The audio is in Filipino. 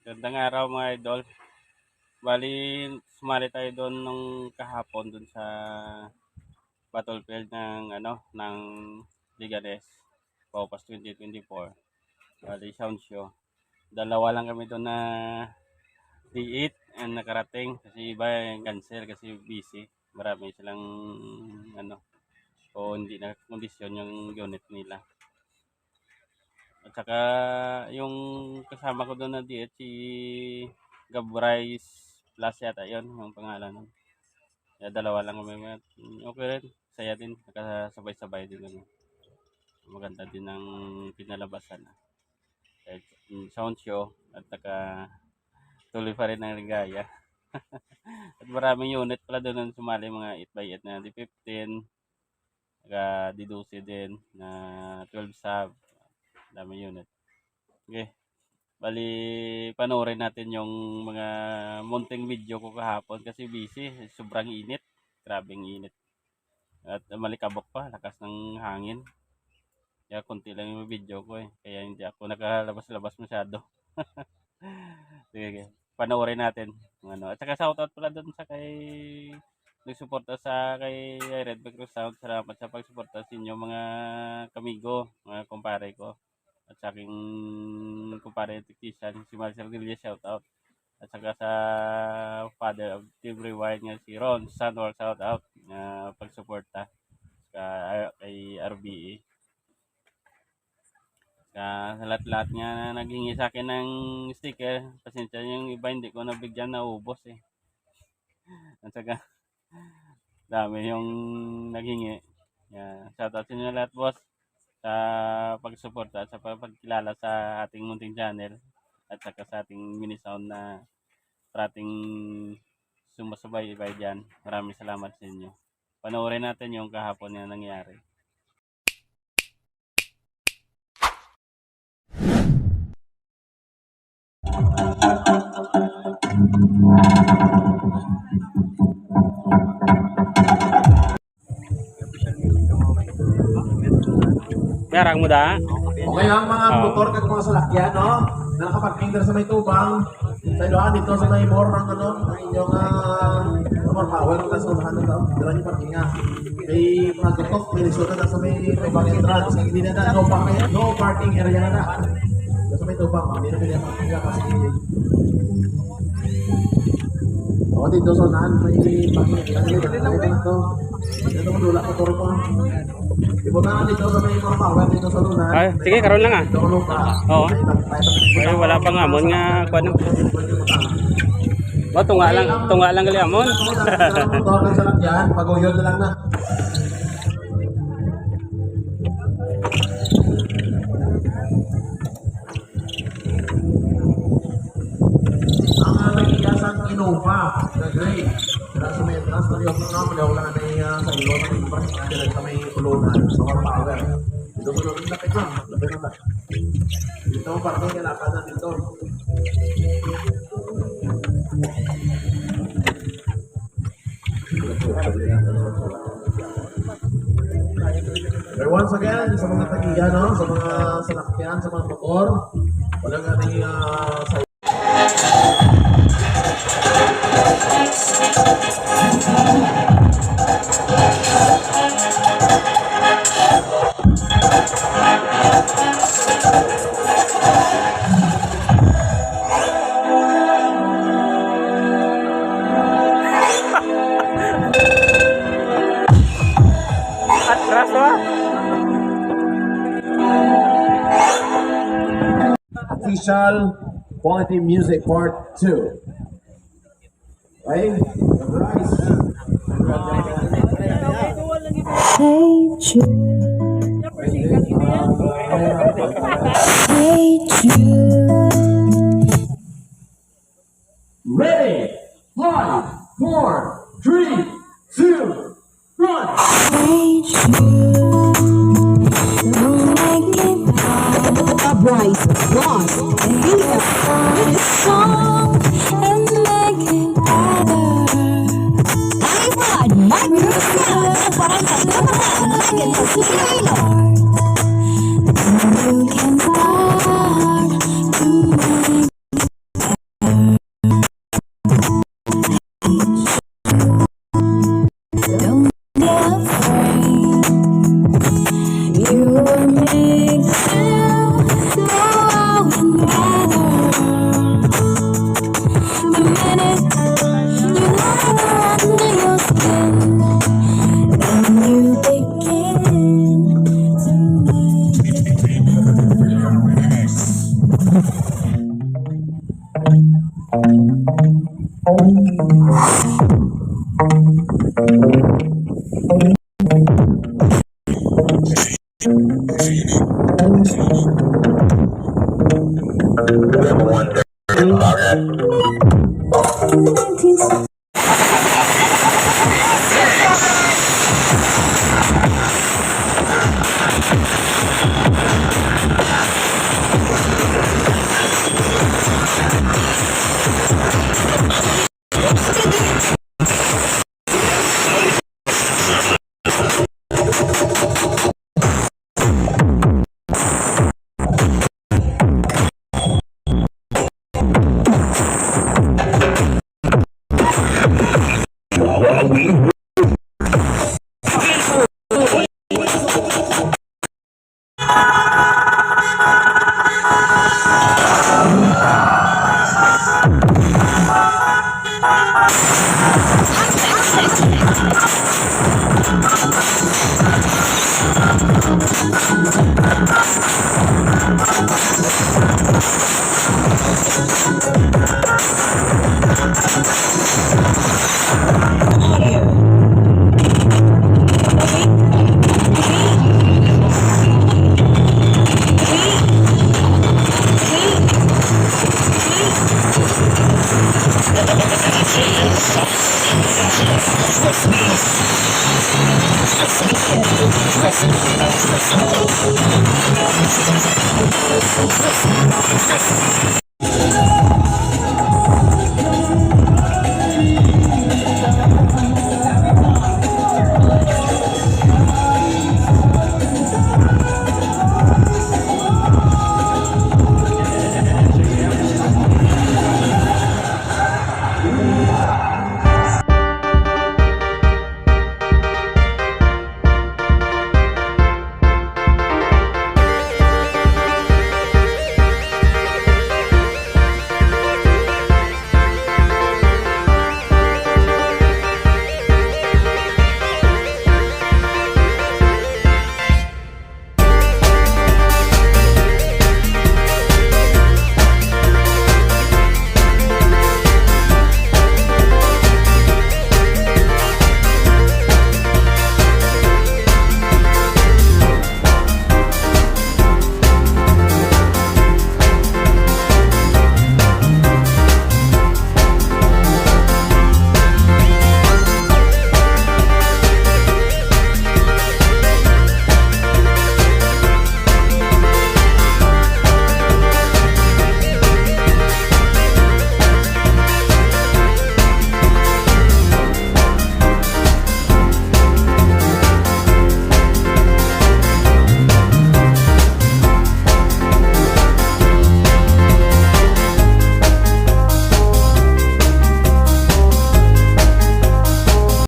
Gandang araw mga idol. Bali, sumali tayo doon nung kahapon doon sa battlefield ng ng Liganes Paupas 2024. Bali, sound show. Dalawa lang kami doon na D8 ang nakarating kasi iba yung cancel kasi busy. Marami silang o hindi na kondisyon yung unit nila. At saka yung kasama ko doon na D8 si Gabrais Plus yata yun yung pangalan nun. Kaya dalawa lang kami. Okay rin. Saya din. Nakasabay-sabay din kami. Maganda din ang pinalabasan. Kahit sound show at tuloy pa rin ang ligaya. At maraming unit pala doon ang sumali. Mga 8x8 na D15. D12 din na 12 sub. Dami unit. Okay. Bali, panoorin natin yung mga munting video ko kahapon kasi busy. Sobrang init. Grabing init. At malikabok pa. Lakas ng hangin. Kaya konti lang yung video ko eh. Kaya hindi ako nakalabas-labas masyado. Sige. Panoorin natin. At saka shoutout pala dun sa nagsuporta sa kay Red Back Sound. Salamat sa pagsuporta sa inyo mga kamigo, mga kumpare ko. At sa aking kumpare technician, si Marcel Gillia, shout out. At saka sa father of Team Rewind nga si Ron Sanwar, shout out na pagsuporta kay RBE. Sa lahat-lahat nga na naghingi sa akin ng sticker, pasensya yung iba hindi ko nabigyan, naubos eh. At saka dami yung naghingi. Shout out sa inyo lahat, boss, sa pagsuporta at sa pagkilala sa ating munting channel at saka sa ating mini sound na parating sumasabay-ibay dyan. Maraming salamat sa inyo. Panoorin natin yung kahapon na nangyari. Garang mo da? Okay lang mga motor kag mga salakyan, no? Na nakaparking sa may tubang. Sa iloan dito sa may more ng ang inyong more power ng kasulahan na daw. Dira ni parking nga. May pagkatok, may resulta na sa may tubang entrance. Hindi na no parking area na na. Sa may tubang, hindi na pwede parking nga kasi dito sa unahan may parking na to. Ito mo dula motor ko. Ibutan na dito sa may more power dito sa lunan. Ay, sige, karon lang ah. Oo. Ay, wala pa nga amon nga kuan. Oh, tunga lang gali amon. Motor sa lakyan, paguyod na lang na. Ang nagiyasan Innova, the great. Kaya sa may entrance na yung wala na sa ilo na yung bus na sa may tulunan, sa mga power. Dito mo nung lapit lang. Dito mo parang may lakad na dito. Pero once again, sa mga tagiya, no? Sa mga salakyan, sa mga motor, wala nga sa Official Quality Music Part 2. Okay? Rise. Hey Jude. Hey Jude. Ready? 5, 4, 3, 2, run! Hey Jude. Don't make it bad. Bryce, Ross, and Leah. This song and make it better. iPod, microphone, parang kailangan lagyan sa silo. You can start to